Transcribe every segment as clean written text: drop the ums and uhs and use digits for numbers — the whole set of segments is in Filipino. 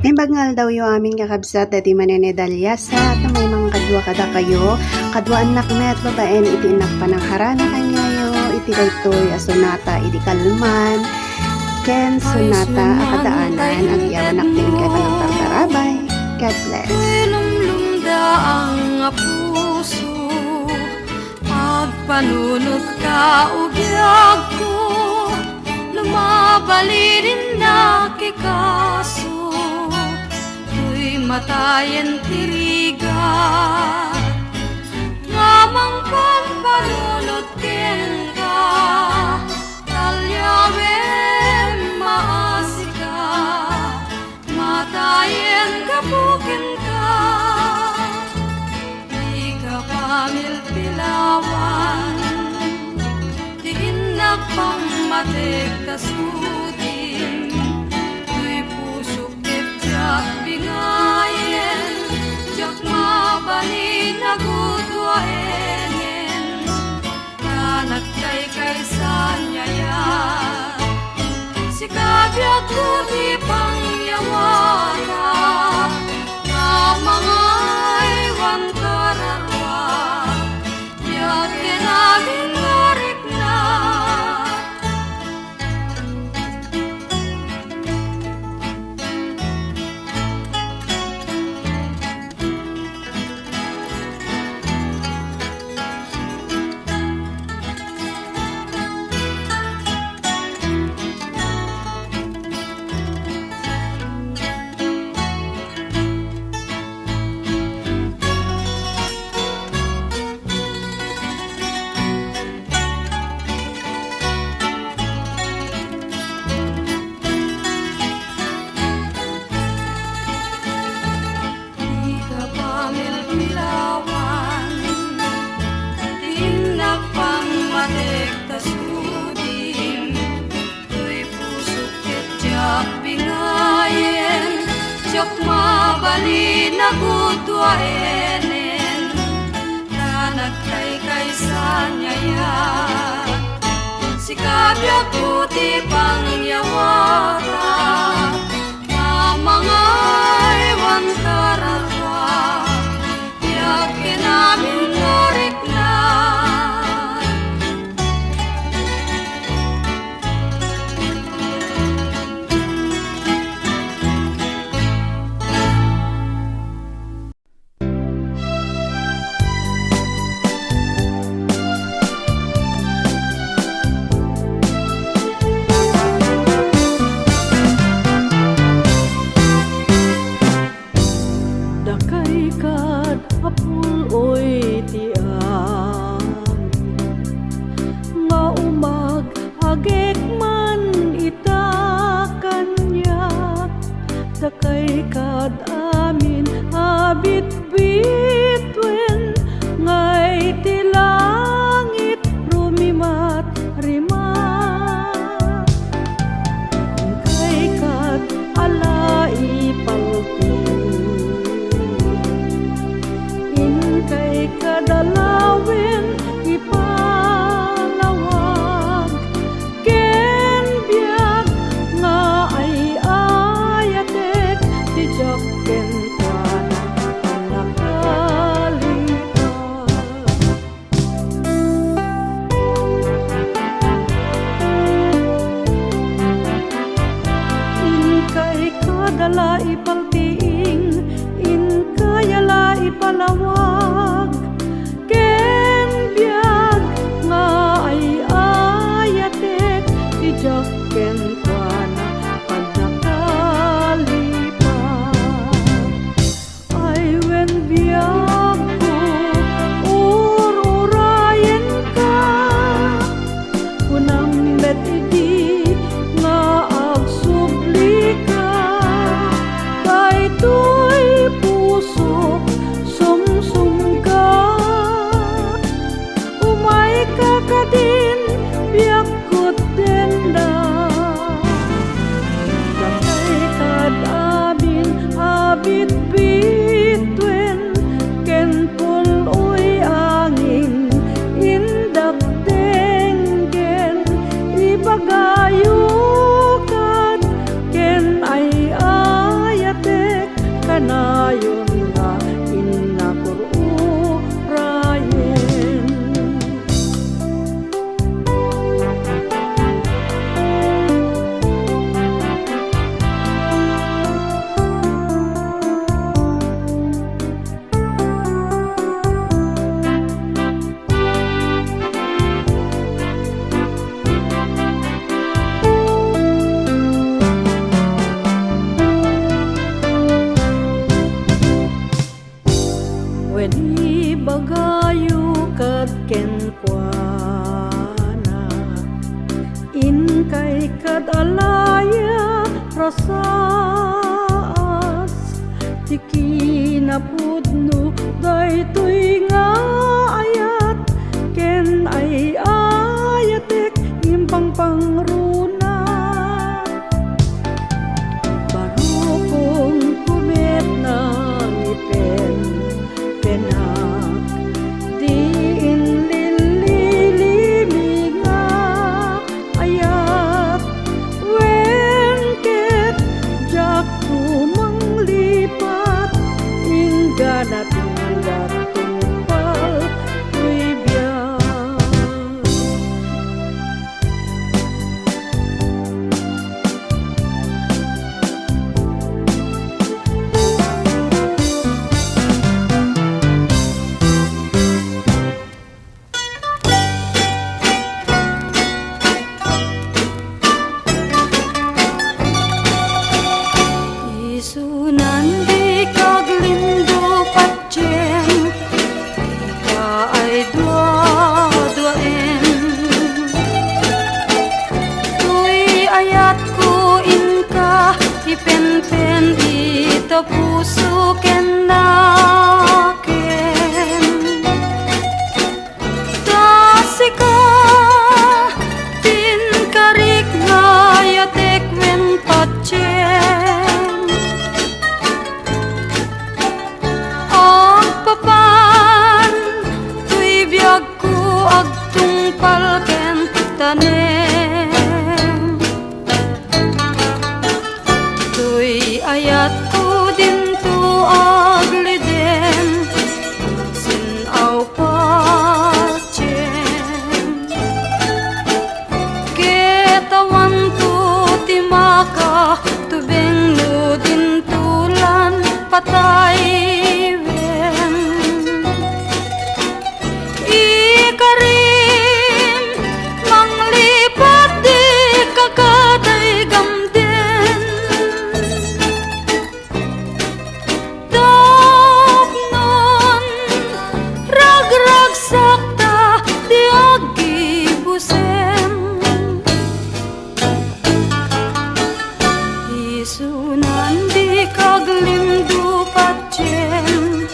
May bagngal daw yung aming kakabsat dati manenedalya sa at may mga kadwa kada kayo kadwa anak met babaen iti inak pa ng harana kanyayo iti daytoy asunata iti kalman ken sunata akadaanan ang iawanak din kay panagtartarabay. God bless. Lumlumda ang puso pagpanunot ka ugyag ko lumabalin na kikaso matayen tiriga ngamang pampanunot ken ka talyawen maasika matayen kapuken ka di ka pamilpilawan di inak pamatik tasudin tuy pusok ketyak bingayen jak mabalin nagudwaenen kanak kay sanyaya si kabyat ko di pangyawara na mga iwan kararwa yakin namin narik na mabalin nagudwaenen kanak kay sanyaya si kabyat puti pangyawara na mga iwan kararwa yakin namin narik na sakay kad amin abit bitwen ngay ti langit rumimat rimat kay kad alai palpin in kay kadalawin ipalawag ken biag nga ay jaken kuana nakalipas inkay kadala ipaltiing inkayala ipalawag ken biag nga ay ayatek ijaken kuana sum ikinapudno daytoy nga ayat ken ay ayatek impang pangruna barukong kumet na ngipen penak diin lililimi nga ayat wengket jak tumanglipat ingganat ngalat tungpal tuy biyak isunan di kaglindo patjen ka ay dua-duaen tuy ayat ko inka ipenpen ito puso ken naken tasika tin karik ngayatek wen patjen papan tuy biag ko agtungpal ken tanem tuy ayat ko dinto agliden sinaw patyen ketawan to timaka tubeng no dintulan patay ikarim manglipat di kakaday gamden tapnon ragrag sakta di agibusem isunan di kaglimdu patjen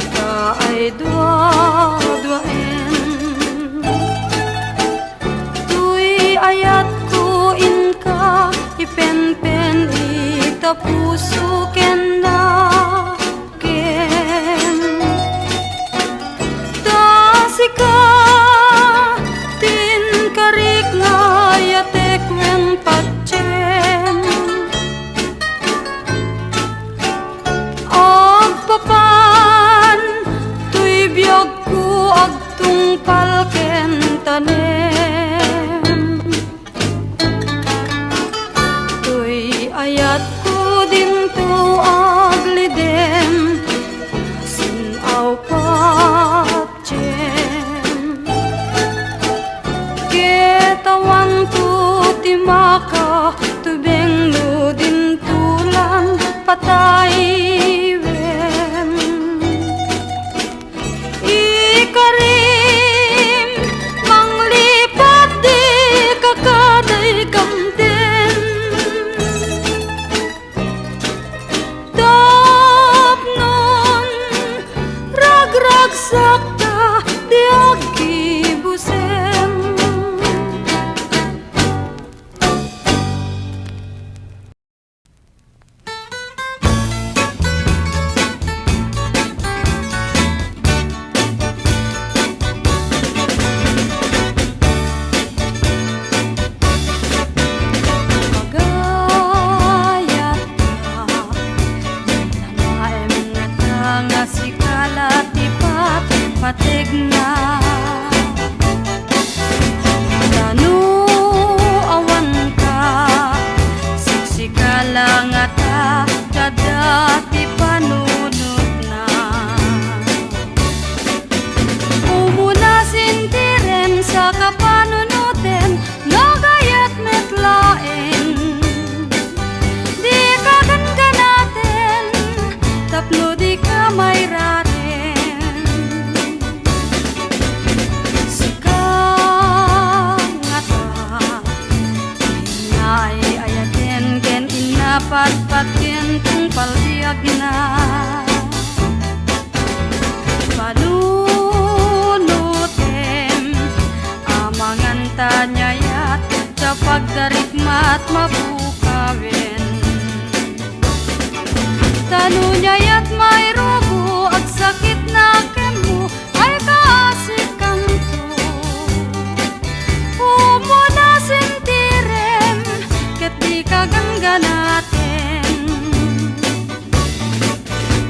ika ay dua-duaen tuy ayat ko inka ipenpen ita puso ken naken tasika tin karik ngayatek wen patjen papan tuy biag ko agtungpal ken tanem tuy ayat ko dinto agliden sinaw patjen ketawan to timaka tubeng no dintulan patay ikarim manglipat di kakaday gamden tapnon ragrag sakta di agibusem pategna tanu awan ka siksikala nga ta kadati panunod na umuna sintiren sa kapanunutin nagayat metlaen di ka natin tapno di ka may raten pat-pat mentong palbiag na. Panunutem amangan tanyayat capag darikmat mapukawin. Tanuyayat may rubo at sakit na kemu ay kaasikan to. Umuna sintirem ket di kagangganaten.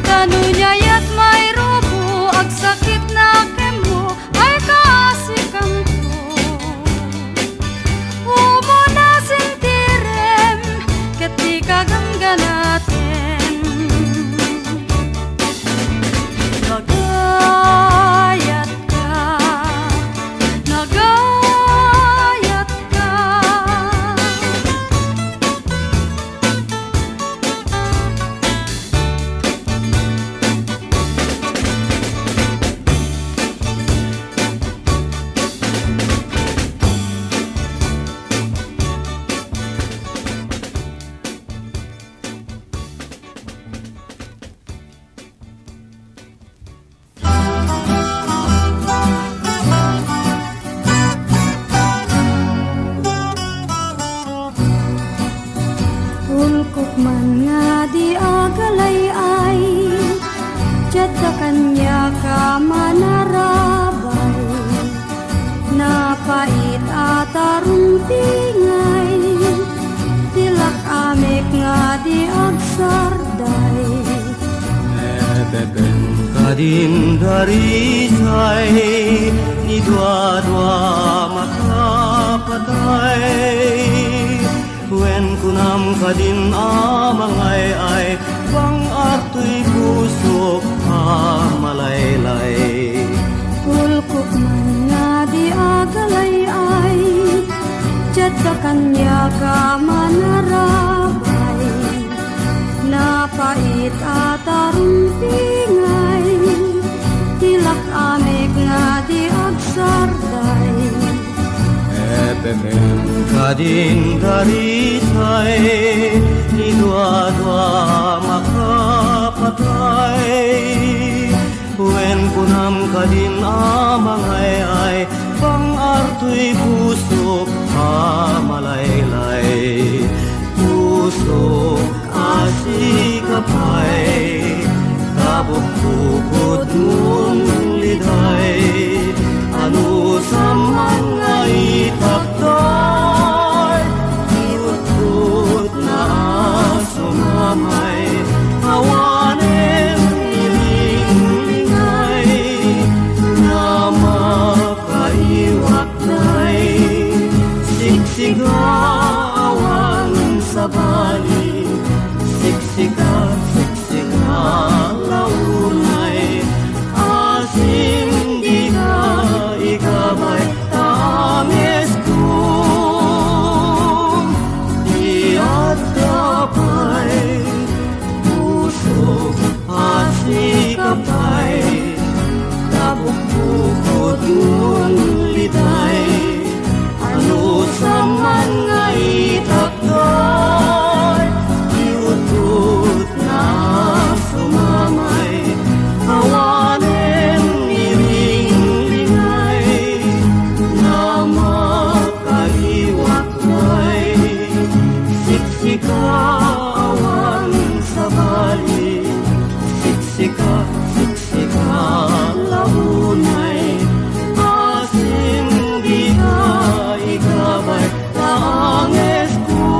Tanuyayat may rubo at sakit na kemu ay kaasikan to. Umuna sintirem ket di kagangganaten. Nagayat ka, nagayat ka. Ulkok man nga di agalay ay Tiyadda kanya ka manarabay. Napait at arumpingay Tilak amek nga di agsarday. Beben kadin dari say ni dua-dua makapatay. Wen kunam kadin amangay ay bang arto'y pusok amalaylay. Ulkok man nga di agalay ay Tiyadda kanya ka manarabay. Napait at arumpingay Tilak amek nga di agsarday. Beben kadin dari say ni dua-dua makapatay. Wen kunam kadin amangay ay bang arto'y pusok amalaylay. Pusok asikapay kabukbukod mong liday. Ano sa mga itakday iutot na sumamay. Awanen iling-lingay na makaiwakday. Siksiga awan sa bali, siksika launay. Asim di ka ikabay tamis ko. Di at kapay puso asikapay. Kabukbukod mong liday. Ano sa mga itakday iutot na sumamay. Awanen iling-lingay na makaiwakay. Siksika awan sa bali, siksika launay. Asim di ka ikabay taanges ko.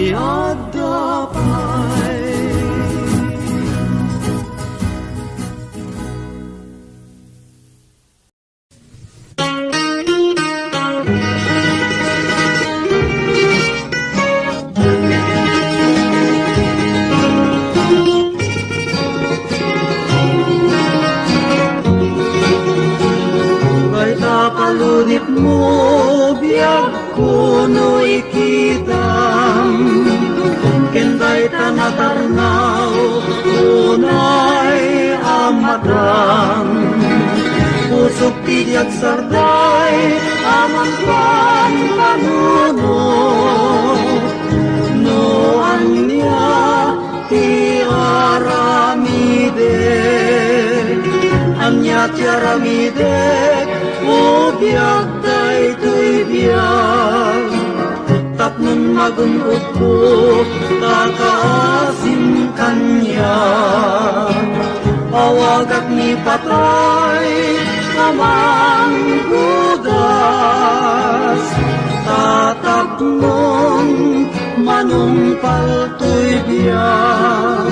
Iadapay. Kay tapalunit mo biyag kuno ikitam. Kenday tanatarnaw unay amadam. Pusok tiyak sarday amang panuno. Anya tiaramidek Ubiag daytoy biyag Tapnon magunod ko Kakaasim kanya Awagak ni patay Kamang budas Tatapnon Manumpal to'y biyag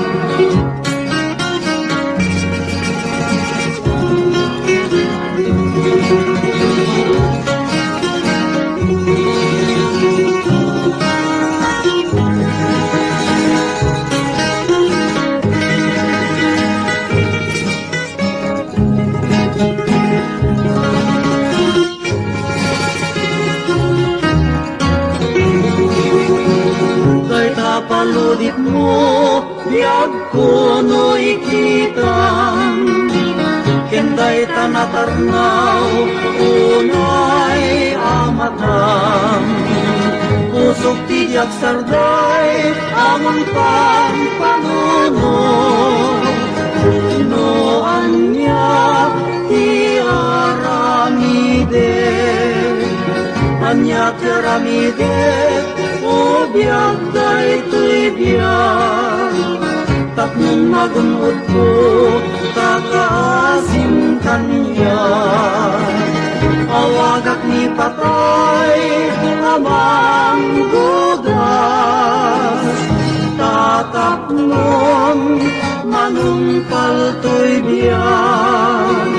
Paludip mo, biyag ko no ikitang Kenday tanatarnaw, unay amatang Pusok tiyak sarday, amang pangpanuno No anya tiaramide Anya tiaramide O biyag daytoy biyag Tapnon magunod ko Kakaasim kanya Awagak ni patay Amang budas Tatapnon Manumpal to'y biyag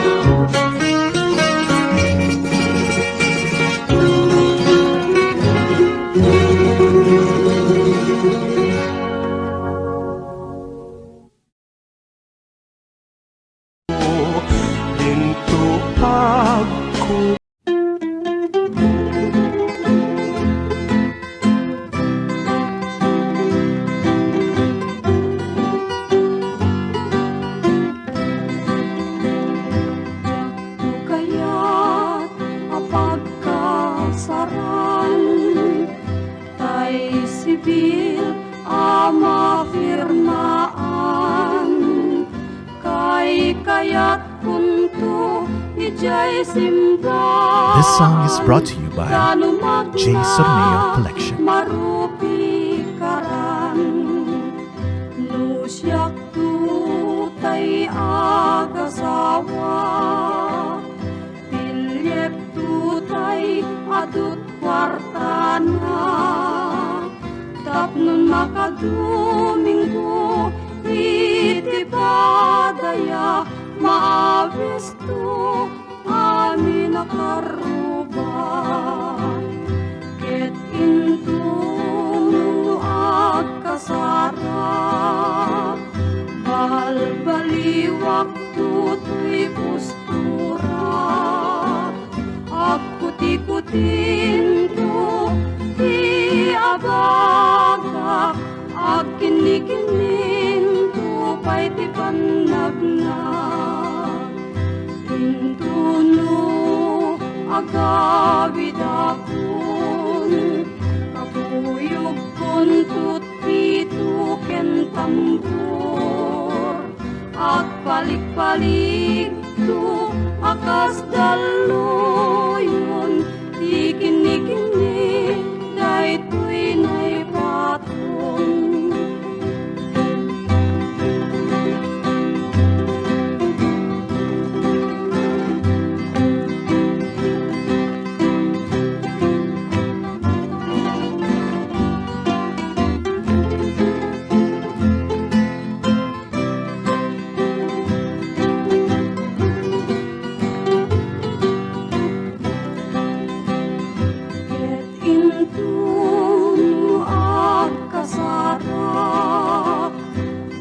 Kaya't mapagkasaran tay sibil amafirmaan kay kaya't punto ijay simba. This song is brought to you by J. Sorneo Collection. Marupi karan nusyak tu tay agasawa pilyep tu tay adut wartana tapnon makaduminggo itibadaya maavisto amin akaruba ket intunu agkasarap balbali waktu tuy pustura akuti-kutin tu ti abaga akini-kinin tu pay ti panagna intunu agawid akon kapuyog kon tut pitu ken tambor at palik-palik tu akas daluyon di kini-kini daytoy nay patong.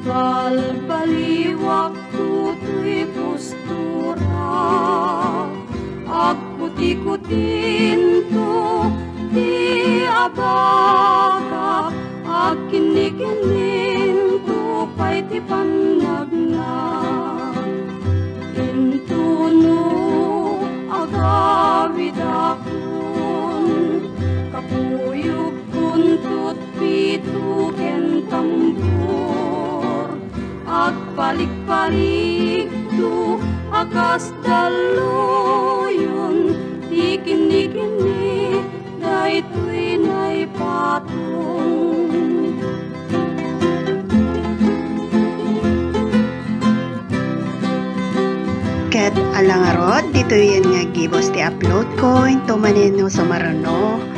Balbaliwak tutoy postura akuti-kutin to ti abaga akini-kinin to pay ti panagna intunu agawid akon kapuyog kun tut pitu ken tambor at palik-palik tu akas daluyon, di kini-kini, daytoy na'y patong. Ket alangarod, dito yan nga gibos ti upload ko, into manino sa marano.